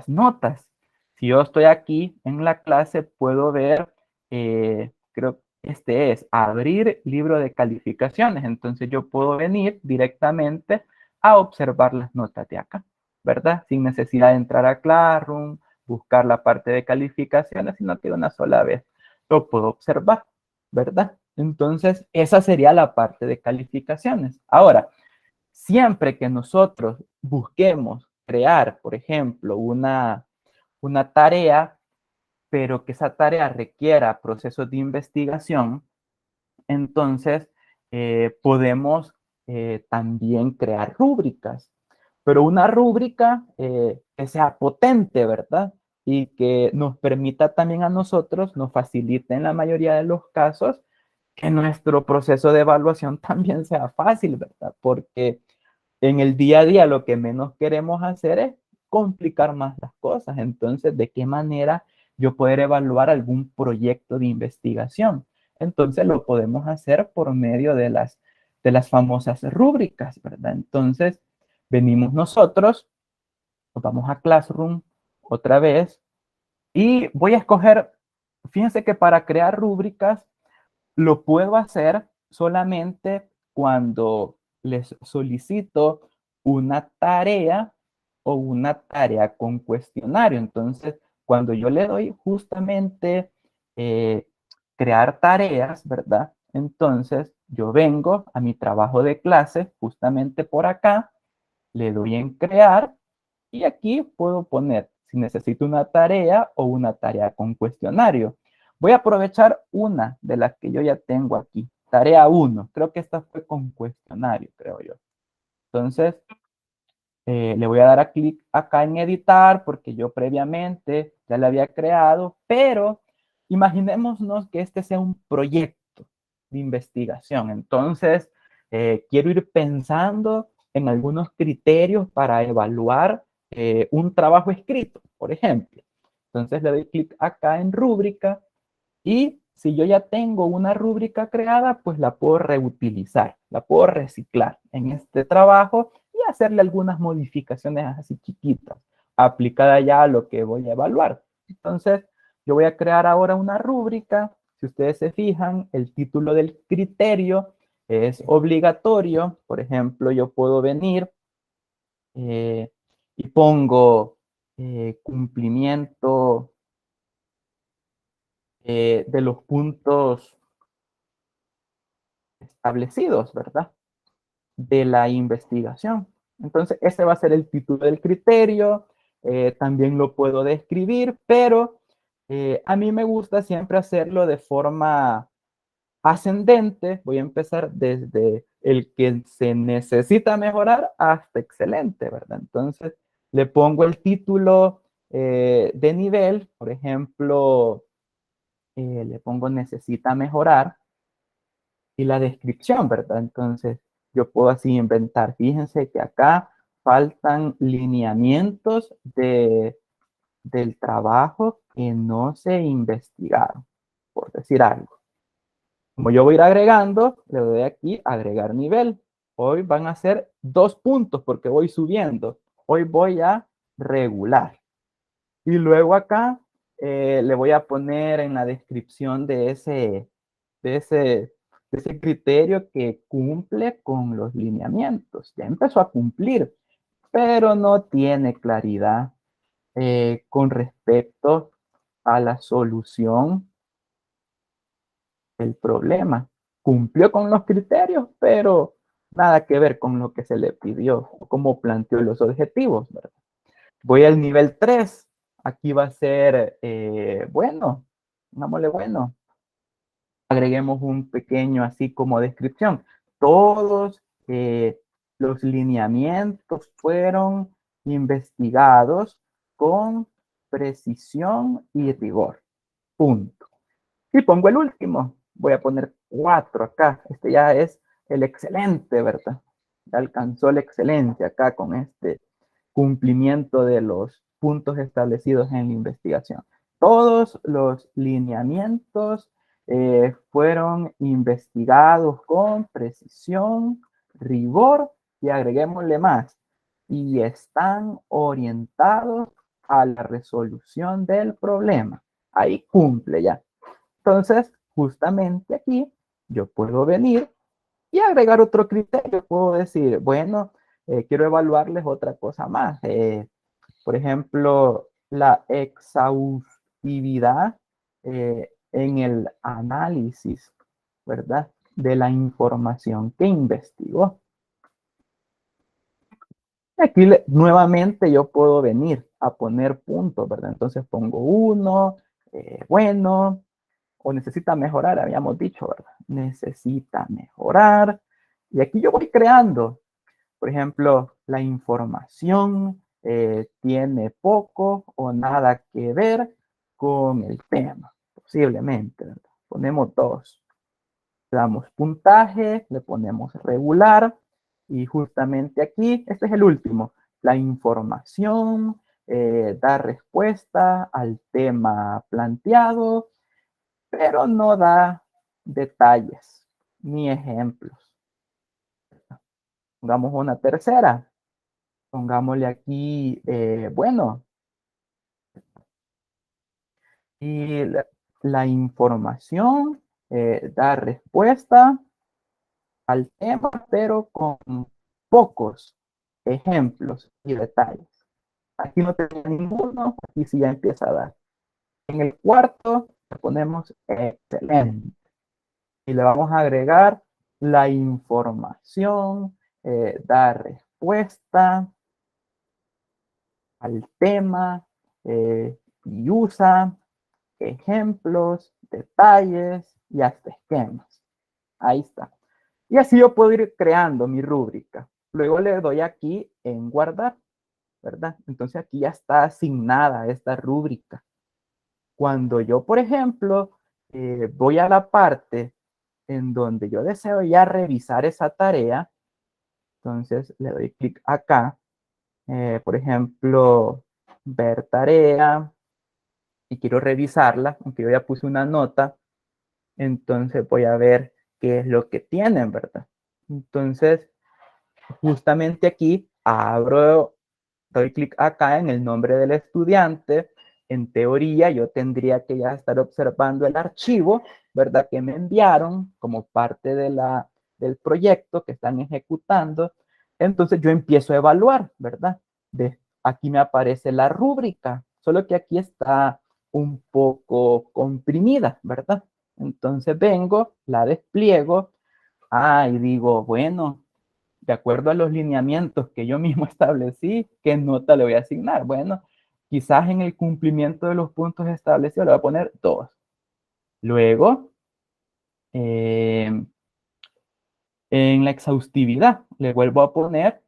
notas. Si yo estoy aquí en la clase, puedo ver, creo que este es abrir libro de calificaciones. Entonces yo puedo venir directamente a observar las notas de acá, ¿verdad? Sin necesidad de entrar a Classroom, buscar la parte de calificaciones, sino que de una sola vez lo puedo observar, ¿verdad? Entonces, esa sería la parte de calificaciones. Ahora, siempre que nosotros busquemos crear, por ejemplo, una tarea, pero que esa tarea requiera procesos de investigación, entonces podemos también crear rúbricas, pero una rúbrica que sea potente, ¿verdad? Y que nos permita también a nosotros, nos facilite en la mayoría de los casos, que nuestro proceso de evaluación también sea fácil, ¿verdad? Porque en el día a día lo que menos queremos hacer es complicar más las cosas. Entonces, ¿de qué manera yo poder evaluar algún proyecto de investigación? Entonces, lo podemos hacer por medio de las famosas rúbricas, ¿verdad? Entonces, venimos nosotros, nos vamos a Classroom otra vez y voy a escoger, fíjense que para crear rúbricas lo puedo hacer solamente cuando les solicito una tarea o una tarea con cuestionario. Entonces, cuando yo le doy justamente eh, crear tareas, ¿verdad? Entonces, yo vengo a mi trabajo de clase justamente por acá, le doy en crear y aquí puedo poner si necesito una tarea o una tarea con cuestionario. Voy a aprovechar una de las que yo ya tengo aquí. Tarea uno. Creo que esta fue con cuestionario, creo yo. Entonces, le voy a dar a clic acá en editar porque yo previamente ya la había creado, pero imaginémonos que este sea un proyecto de investigación. Entonces, quiero ir pensando en algunos criterios para evaluar un trabajo escrito, por ejemplo. Entonces le doy clic acá en rúbrica y si yo ya tengo una rúbrica creada, pues la puedo reutilizar, la puedo reciclar en este trabajo y hacerle algunas modificaciones así chiquitas, aplicada ya a lo que voy a evaluar. Entonces, yo voy a crear ahora una rúbrica. Si ustedes se fijan, el título del criterio es obligatorio. Por ejemplo, yo puedo venir y pongo cumplimiento de los puntos establecidos, ¿verdad? De la investigación. Entonces, ese va a ser el título del criterio. También lo puedo describir, pero a mí me gusta siempre hacerlo de forma ascendente. Voy a empezar desde el que se necesita mejorar hasta excelente, ¿verdad? Entonces, le pongo el título de nivel, por ejemplo, le pongo necesita mejorar y la descripción, ¿verdad? Entonces, yo puedo así inventar. Fíjense que acá faltan lineamientos del trabajo que no se investigaron, por decir algo. Como yo voy a ir agregando, le doy aquí agregar nivel. Hoy van a ser 2 puntos porque voy subiendo. Hoy voy a regular. Y luego acá le voy a poner en la descripción de ese, de ese criterio que cumple con los lineamientos. Ya empezó a cumplir, pero no tiene claridad con respecto a la solución del problema. Cumplió con los criterios, pero nada que ver con lo que se le pidió o cómo planteó los objetivos, ¿verdad? Voy al nivel 3. Aquí va a ser bueno, pongámosle bueno. Agreguemos un pequeño así como descripción. Todos los lineamientos fueron investigados con precisión y rigor. Punto. Y pongo el último. Voy a poner 4 acá. Este ya es el excelente, ¿verdad? Ya alcanzó la excelencia acá con este cumplimiento de los puntos establecidos en la investigación. Todos los lineamientos fueron investigados con precisión, rigor y agreguémosle más. Y están orientados a la resolución del problema. Ahí cumple ya. Entonces, justamente aquí yo puedo venir y agregar otro criterio. Puedo decir, bueno, quiero evaluarles otra cosa más. Por ejemplo, la exhaustividad en el análisis, ¿verdad? De la información que investigó. Aquí nuevamente yo puedo venir a poner puntos, ¿verdad? Entonces pongo uno, bueno, o necesita mejorar, habíamos dicho, ¿verdad? Necesita mejorar. Y aquí yo voy creando. Por ejemplo, la información tiene poco o nada que ver con el tema, posiblemente, ¿verdad? Ponemos 2. Le damos puntaje, le ponemos regular y justamente aquí, este es el último. la información, da respuesta al tema planteado, pero no da detalles ni ejemplos. Pongamos una tercera. Pongámosle aquí, bueno, y la información da respuesta al tema, pero con pocos ejemplos y detalles. Aquí no tenía ninguno, aquí sí ya empieza a dar. En el cuarto le ponemos excelente y le vamos a agregar la información, da respuesta al tema y usa ejemplos, detalles y hasta esquemas. Ahí está. Y así yo puedo ir creando mi rúbrica. Luego le doy aquí en guardar, ¿verdad? Entonces aquí ya está asignada esta rúbrica. Cuando yo, por ejemplo, voy a la parte en donde yo deseo ya revisar esa tarea, entonces le doy clic acá, por ejemplo, ver tarea, y quiero revisarla, aunque yo ya puse una nota, entonces voy a ver qué es lo que tienen, ¿verdad? Entonces, justamente aquí abro, doy clic acá en el nombre del estudiante. En teoría, yo tendría que ya estar observando el archivo, ¿verdad? Que me enviaron como parte del proyecto que están ejecutando. Entonces, yo empiezo a evaluar, ¿verdad? Aquí me aparece la rúbrica, solo que aquí está un poco comprimida, ¿verdad? Entonces vengo, la despliego, y digo, bueno, de acuerdo a los lineamientos que yo mismo establecí, ¿qué nota le voy a asignar? Bueno, quizás en el cumplimiento de los puntos establecidos le voy a poner 2. Luego, en la exhaustividad, le vuelvo a poner,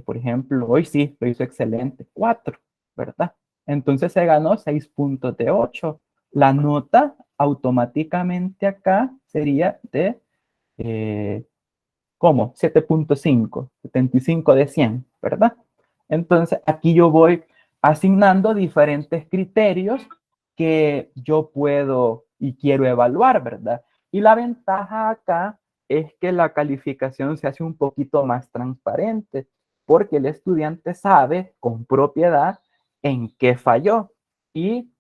por ejemplo, hoy sí, lo hizo excelente, 4, ¿verdad? Entonces se ganó 6 puntos de 8. La nota automáticamente acá sería de ¿cómo? 7.5, 75 de 100, ¿verdad? Entonces, aquí yo voy asignando diferentes criterios que yo puedo y quiero evaluar, ¿verdad? Y la ventaja acá es que la calificación se hace un poquito más transparente, porque el estudiante sabe con propiedad en qué falló. Y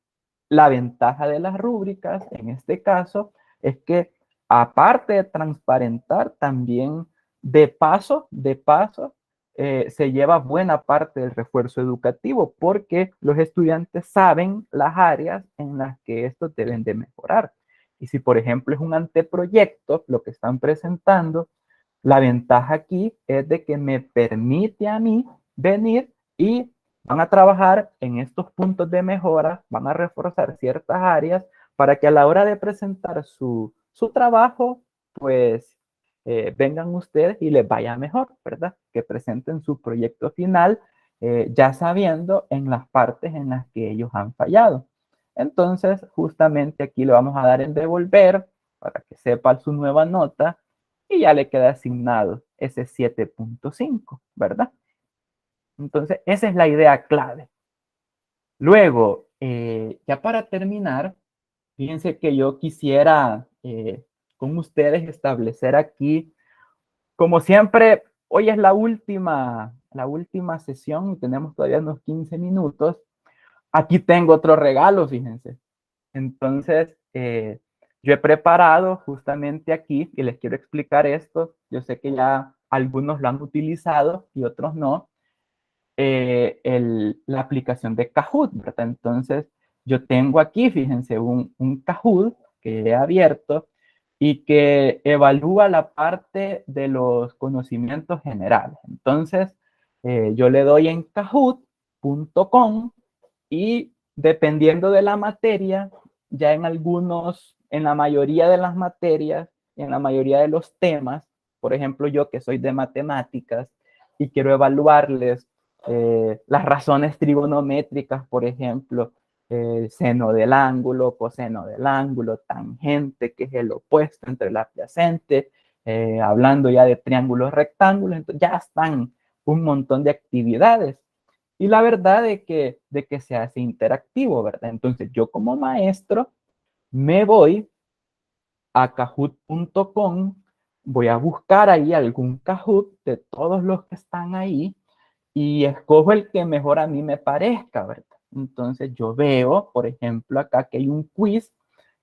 la ventaja de las rúbricas, en este caso, es que aparte de transparentar, también de paso, se lleva buena parte del refuerzo educativo porque los estudiantes saben las áreas en las que estos deben de mejorar. Y si, por ejemplo, es un anteproyecto lo que están presentando, la ventaja aquí es de que me permite a mí venir y van a trabajar en estos puntos de mejora, van a reforzar ciertas áreas para que a la hora de presentar su trabajo, pues vengan ustedes y les vaya mejor, ¿verdad? Que presenten su proyecto final ya sabiendo en las partes en las que ellos han fallado. Entonces, justamente aquí le vamos a dar en devolver para que sepa su nueva nota y ya le queda asignado ese 7.5, ¿verdad? Entonces, esa es la idea clave. Luego, ya para terminar, fíjense que yo quisiera con ustedes establecer aquí, como siempre, hoy es la última sesión y tenemos todavía unos 15 minutos. Aquí tengo otro regalo, fíjense. Entonces, yo he preparado justamente aquí y les quiero explicar esto. Yo sé que ya algunos lo han utilizado y otros no. La aplicación de Kahoot, ¿verdad? Entonces, yo tengo aquí, fíjense, un Kahoot que he abierto y que evalúa la parte de los conocimientos generales. Entonces, yo le doy en kahoot.com y dependiendo de la materia, ya en la mayoría de las materias, en la mayoría de los temas, por ejemplo, yo que soy de matemáticas y quiero evaluarles las razones trigonométricas, por ejemplo, seno del ángulo, coseno del ángulo, tangente, que es el opuesto entre el adyacente, hablando ya de triángulos rectángulos, entonces ya están un montón de actividades. Y la verdad de que se hace interactivo, ¿verdad? Entonces yo como maestro me voy a kahoot.com, voy a buscar ahí algún Kahoot de todos los que están ahí y escojo el que mejor a mí me parezca, ¿verdad? Entonces yo veo, por ejemplo, acá que hay un quiz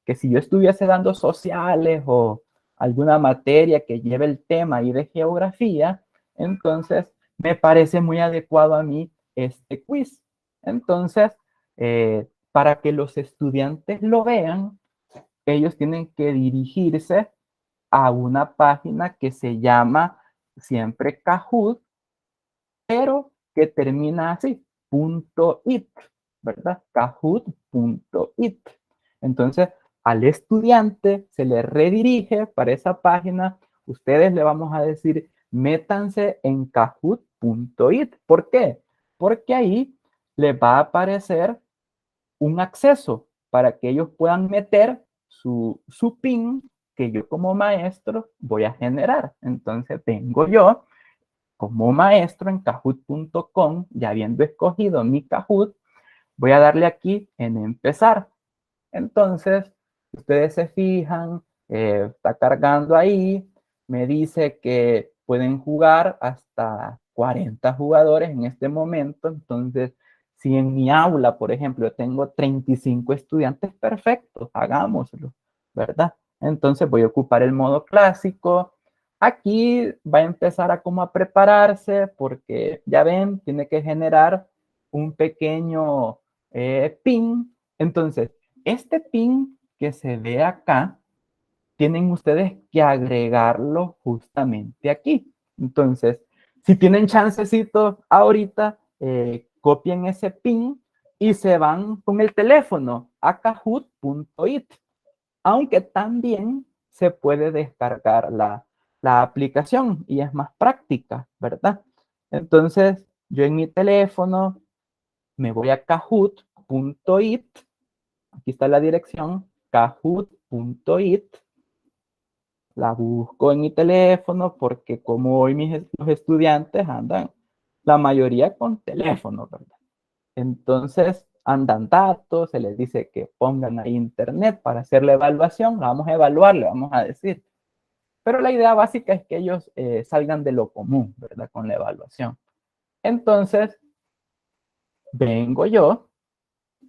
que si yo estuviese dando sociales o alguna materia que lleve el tema ahí de geografía, entonces me parece muy adecuado a mí este quiz. Entonces, para que los estudiantes lo vean, ellos tienen que dirigirse a una página que se llama siempre Kahoot, pero que termina así, .it, ¿verdad? Kahoot.it. Entonces, al estudiante se le redirige para esa página. Ustedes le vamos a decir, métanse en kahoot.it. ¿Por qué? Porque ahí les va a aparecer un acceso para que ellos puedan meter su PIN que yo como maestro voy a generar. Entonces vengo yo como maestro en kahoot.com, ya habiendo escogido mi Kahoot, voy a darle aquí en empezar. Entonces, ustedes se fijan, está cargando ahí, me dice que pueden jugar hasta 40 jugadores en este momento. Entonces, si en mi aula, por ejemplo, tengo 35 estudiantes, perfecto, hagámoslo, ¿verdad? Entonces voy a ocupar el modo clásico. Aquí va a empezar a como a prepararse porque ya ven, tiene que generar un pequeño pin. Entonces, este pin que se ve acá, tienen ustedes que agregarlo justamente aquí. Entonces, si tienen chancecito ahorita, copien ese pin y se van con el teléfono a kahoot.it. Aunque también se puede descargar la aplicación y es más práctica, ¿verdad? Entonces, yo en mi teléfono me voy a kahoot.it. Aquí está la dirección, kahoot.it. La busco en mi teléfono porque como hoy los estudiantes andan, la mayoría con teléfono, ¿verdad? Entonces andan datos, se les dice que pongan ahí internet para hacer la evaluación, la vamos a evaluar, le vamos a decir. Pero la idea básica es que ellos salgan de lo común, ¿verdad? Con la evaluación. Entonces, vengo yo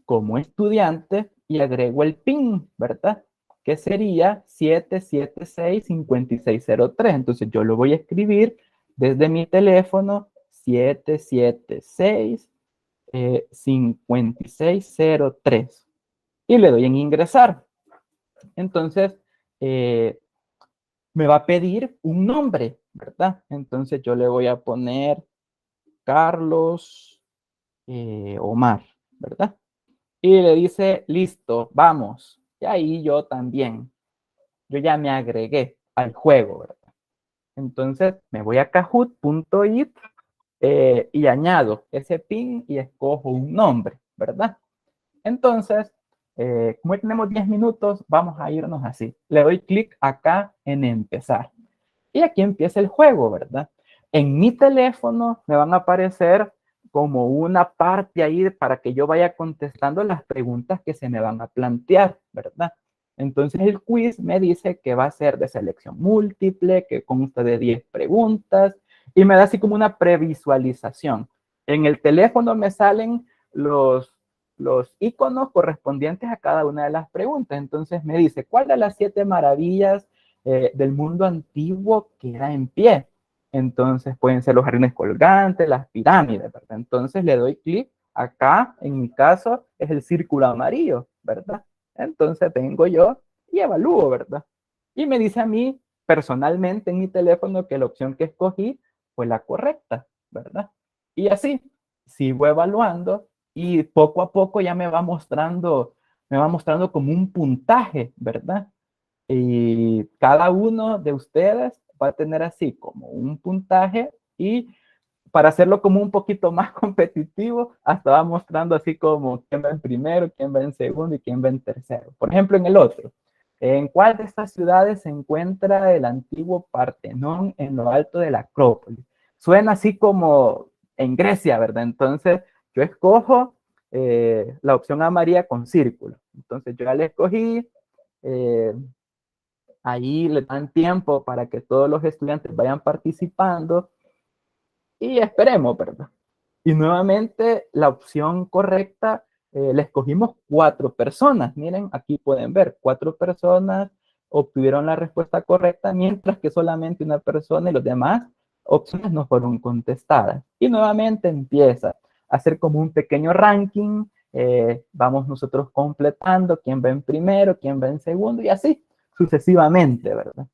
como estudiante y agrego el PIN, ¿verdad? Que sería 776-5603. Entonces yo lo voy a escribir desde mi teléfono 776-5603 y le doy en ingresar. Entonces me va a pedir un nombre, ¿verdad? Entonces yo le voy a poner Carlos Omar, ¿verdad? Y le dice, listo, vamos. Y ahí yo también, yo ya me agregué al juego, ¿verdad? Entonces me voy a kahoot.it y añado ese pin y escojo un nombre, ¿verdad? Entonces, como tenemos 10 minutos, vamos a irnos así. Le doy clic acá en empezar. Y aquí empieza el juego, ¿verdad? En mi teléfono me van a aparecer como una parte ahí para que yo vaya contestando las preguntas que se me van a plantear, ¿verdad? Entonces el quiz me dice que va a ser de selección múltiple, que consta de 10 preguntas y me da así como una previsualización. En el teléfono me salen los iconos correspondientes a cada una de las preguntas. Entonces me dice, ¿cuál de las 7 maravillas del mundo antiguo queda en pie? Entonces pueden ser los jardines colgantes, las pirámides, ¿verdad? Entonces le doy clic acá, en mi caso es el círculo amarillo, ¿verdad? Entonces vengo yo y evalúo, ¿verdad? Y me dice a mí personalmente en mi teléfono que la opción que escogí fue la correcta, ¿verdad? Y así sigo evaluando y poco a poco ya me va mostrando como un puntaje, ¿verdad? Y cada uno de ustedes va a tener así como un puntaje y para hacerlo como un poquito más competitivo, hasta va mostrando así como quién va en primero, quién va en segundo y quién va en tercero. Por ejemplo, en el otro, ¿en cuál de estas ciudades se encuentra el antiguo Partenón en lo alto de la Acrópolis? suena así como en Grecia, ¿verdad? Entonces yo escojo la opción amarilla con círculo. Entonces yo ya la escogí, eh, ahí le dan tiempo para que todos los estudiantes vayan participando y esperemos, ¿verdad? Y nuevamente la opción correcta, la escogimos 4 personas. Miren, aquí pueden ver, 4 personas obtuvieron la respuesta correcta, mientras que solamente una persona y los demás opciones no fueron contestadas. Y nuevamente empieza a hacer como un pequeño ranking. Vamos nosotros completando quién va en primero, quién va en segundo y así sucesivamente, ¿verdad?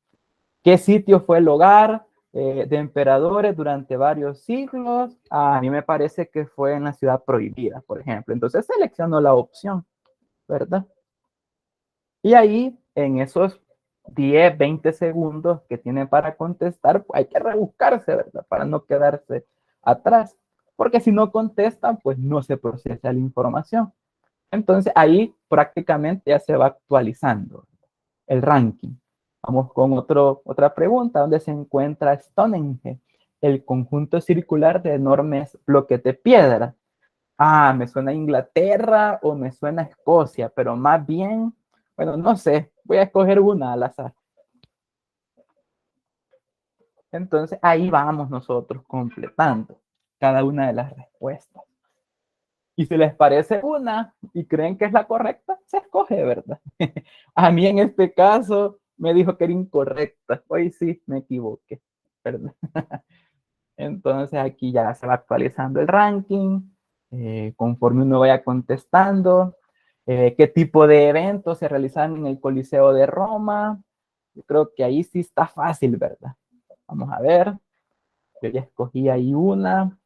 ¿Qué sitio fue el hogar de emperadores durante varios siglos? A mí me parece que fue en la ciudad prohibida, por ejemplo. Entonces selecciono la opción, ¿verdad? Y ahí, en esos 10, 20 segundos que tiene para contestar, pues hay que rebuscarse, ¿verdad? Para no quedarse atrás. Porque si no contestan, pues no se procesa la información. Entonces ahí prácticamente ya se va actualizando el ranking. Vamos con otra pregunta. ¿Dónde se encuentra Stonehenge? El conjunto circular de enormes bloques de piedra. Ah, me suena a Inglaterra o me suena a Escocia, pero más bien, bueno, no sé, voy a escoger una al azar. Entonces ahí vamos nosotros completando cada una de las respuestas. Y si les parece una y creen que es la correcta, se escoge, ¿verdad? A mí en este caso me dijo que era incorrecta. Hoy sí me equivoqué, ¿verdad? Entonces aquí ya se va actualizando el ranking, conforme uno vaya contestando, qué tipo de eventos se realizan en el Coliseo de Roma. Yo creo que ahí sí está fácil, ¿verdad? Vamos a ver. Yo ya escogí ahí una.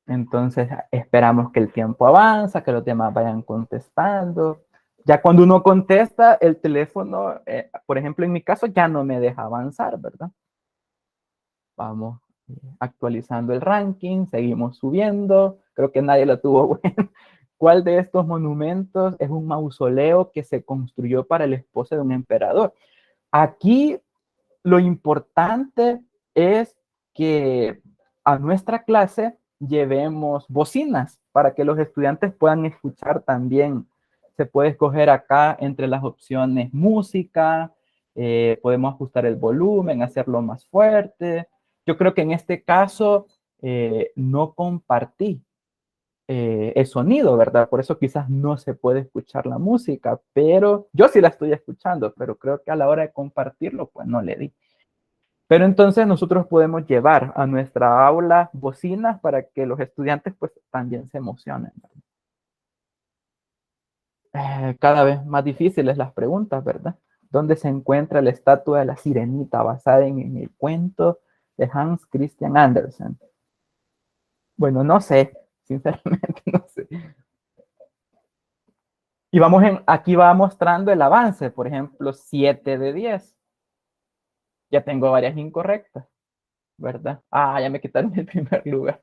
Entonces esperamos que el tiempo avanza, que los demás vayan contestando. Ya cuando uno contesta, el teléfono, por ejemplo, en mi caso, ya no me deja avanzar, ¿verdad? Vamos actualizando el ranking, seguimos subiendo. Creo que nadie lo tuvo bueno. ¿Cuál de estos monumentos es un mausoleo que se construyó para el esposo de un emperador? Aquí lo importante es que a nuestra clase llevemos bocinas para que los estudiantes puedan escuchar también. Se puede escoger acá entre las opciones música, podemos ajustar el volumen, hacerlo más fuerte. Yo creo que en este caso no compartí el sonido, ¿verdad? Por eso quizás no se puede escuchar la música, pero yo sí la estoy escuchando, pero creo que a la hora de compartirlo, pues no le di. Pero entonces nosotros podemos llevar a nuestra aula bocinas para que los estudiantes pues también se emocionen. Cada vez más difíciles las preguntas, ¿verdad? ¿Dónde se encuentra la estatua de la sirenita basada en el cuento de Hans Christian Andersen? Bueno, no sé, sinceramente no sé. Y aquí va mostrando el avance, por ejemplo, 7 de 10. Ya tengo varias incorrectas, ¿verdad? Ah, ya me quitaron el primer lugar.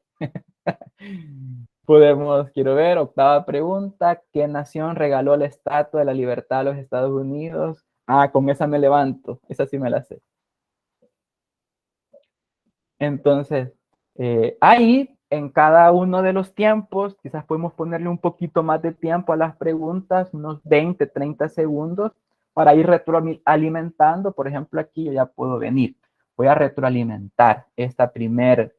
Quiero ver, octava pregunta. ¿Qué nación regaló la Estatua de la Libertad a los Estados Unidos? Ah, con esa me levanto. Esa sí me la sé. Entonces, ahí en cada uno de los tiempos, quizás podemos ponerle un poquito más de tiempo a las preguntas, unos 20, 30 segundos, para ir retroalimentando. Por ejemplo, aquí yo ya puedo venir. Voy a retroalimentar esta primera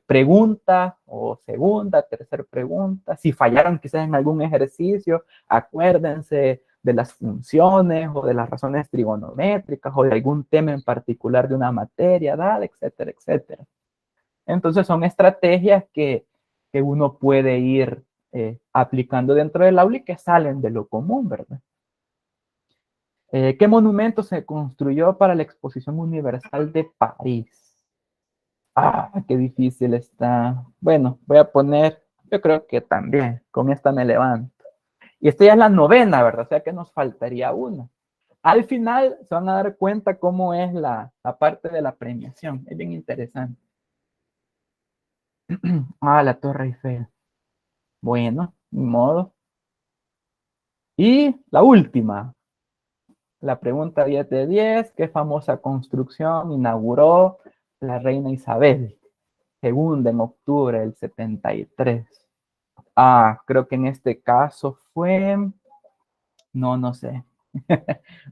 pregunta o segunda, tercera pregunta. Si fallaron quizás en algún ejercicio, acuérdense de las funciones o de las razones trigonométricas o de algún tema en particular de una materia, dada, etcétera, etcétera. Entonces son estrategias que uno puede ir aplicando dentro del aula y que salen de lo común, ¿verdad? ¿Qué monumento se construyó para la Exposición Universal de París? Ah, qué difícil está. Bueno, voy a poner, yo creo que también, con esta me levanto. Y esta ya es la novena, ¿verdad? O sea que nos faltaría una. Al final se van a dar cuenta cómo es la parte de la premiación. Es bien interesante. Ah, la Torre Eiffel. Bueno, ni modo. Y la última. La pregunta 10 de 10, ¿qué famosa construcción inauguró la reina Isabel segunda en octubre del 73? Creo que en este caso fue, no sé.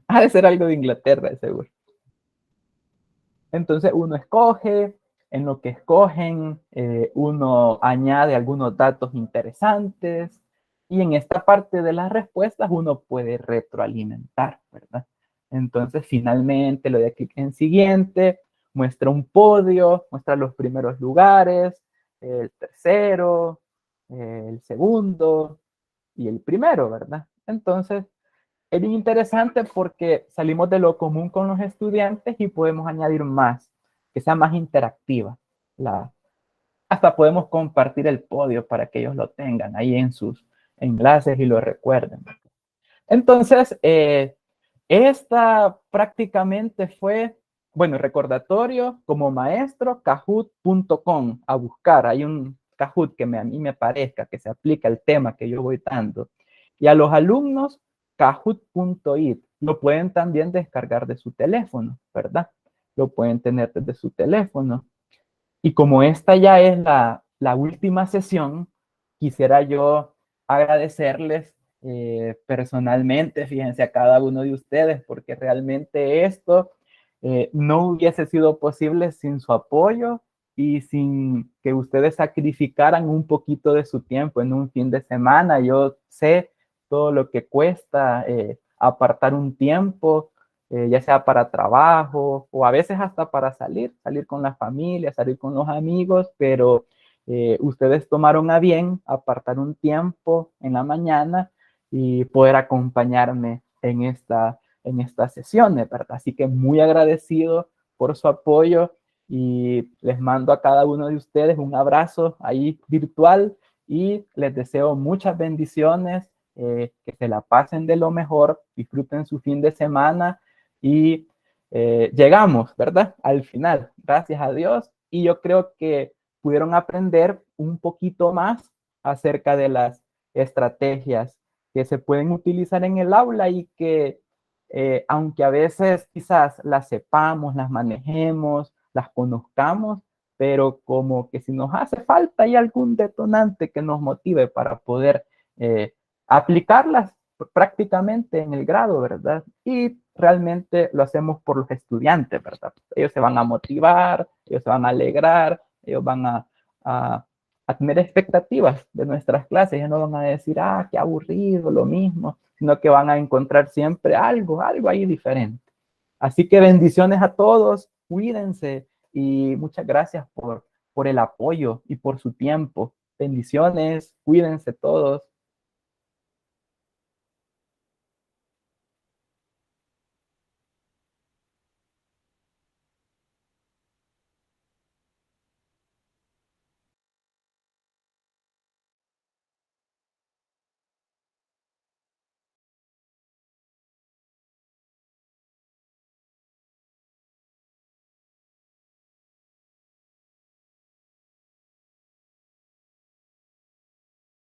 Ha de ser algo de Inglaterra, seguro. Entonces uno escoge, en lo que escogen, uno añade algunos datos interesantes y en esta parte de las respuestas uno puede retroalimentar, ¿verdad? Entonces finalmente le doy clic en siguiente, muestra un podio, muestra los primeros lugares, el tercero, el segundo y el primero, ¿verdad? Entonces es bien interesante porque salimos de lo común con los estudiantes y podemos añadir más, que sea más interactiva. Hasta podemos compartir el podio para que ellos lo tengan ahí en sus enlaces y lo recuerden. Entonces, esta prácticamente fue, bueno, recordatorio como maestro, kahoot.com, a buscar. Hay un Kahoot que a mí me parezca que se aplica al tema que yo voy dando. Y a los alumnos, kahoot.it. Lo pueden también descargar de su teléfono, ¿verdad? Lo pueden tener desde su teléfono. Y como esta ya es la última sesión, quisiera yo agradecerles personalmente, fíjense, a cada uno de ustedes, porque realmente esto no hubiese sido posible sin su apoyo y sin que ustedes sacrificaran un poquito de su tiempo en un fin de semana. Yo sé todo lo que cuesta apartar un tiempo, ya sea para trabajo o a veces hasta para salir con la familia, salir con los amigos, pero ustedes tomaron a bien apartar un tiempo en la mañana y poder acompañarme en estas sesiones, ¿verdad? Así que muy agradecido por su apoyo y les mando a cada uno de ustedes un abrazo ahí virtual y les deseo muchas bendiciones, que se la pasen de lo mejor, disfruten su fin de semana y llegamos, ¿verdad? Al final, gracias a Dios. Y yo creo que pudieron aprender un poquito más acerca de las estrategias que se pueden utilizar en el aula y que aunque a veces quizás las sepamos, las manejemos, las conozcamos, pero como que si nos hace falta hay algún detonante que nos motive para poder aplicarlas prácticamente en el grado, ¿verdad? Y realmente lo hacemos por los estudiantes, ¿verdad? Ellos se van a motivar, ellos se van a alegrar, ellos van a tener expectativas de nuestras clases, ya no van a decir, qué aburrido, lo mismo, sino que van a encontrar siempre algo ahí diferente. Así que bendiciones a todos, cuídense y muchas gracias por el apoyo y por su tiempo. Bendiciones, cuídense todos.